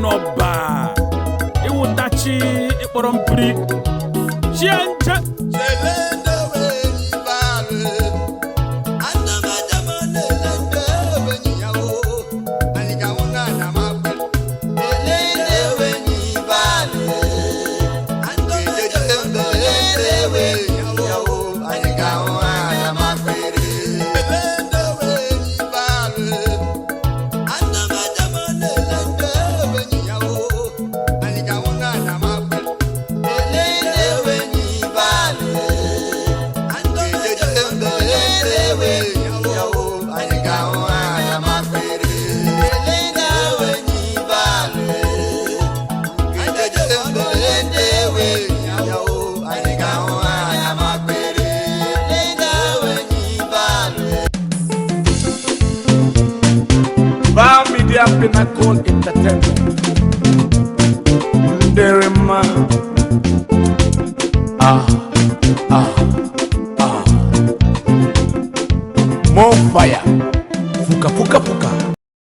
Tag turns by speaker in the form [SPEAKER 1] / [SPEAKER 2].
[SPEAKER 1] N'Ọba iwutachi ikporompri chienche We4We Media Pinnacle Entertainment. Derema. More fire. Fuka fuka fuka.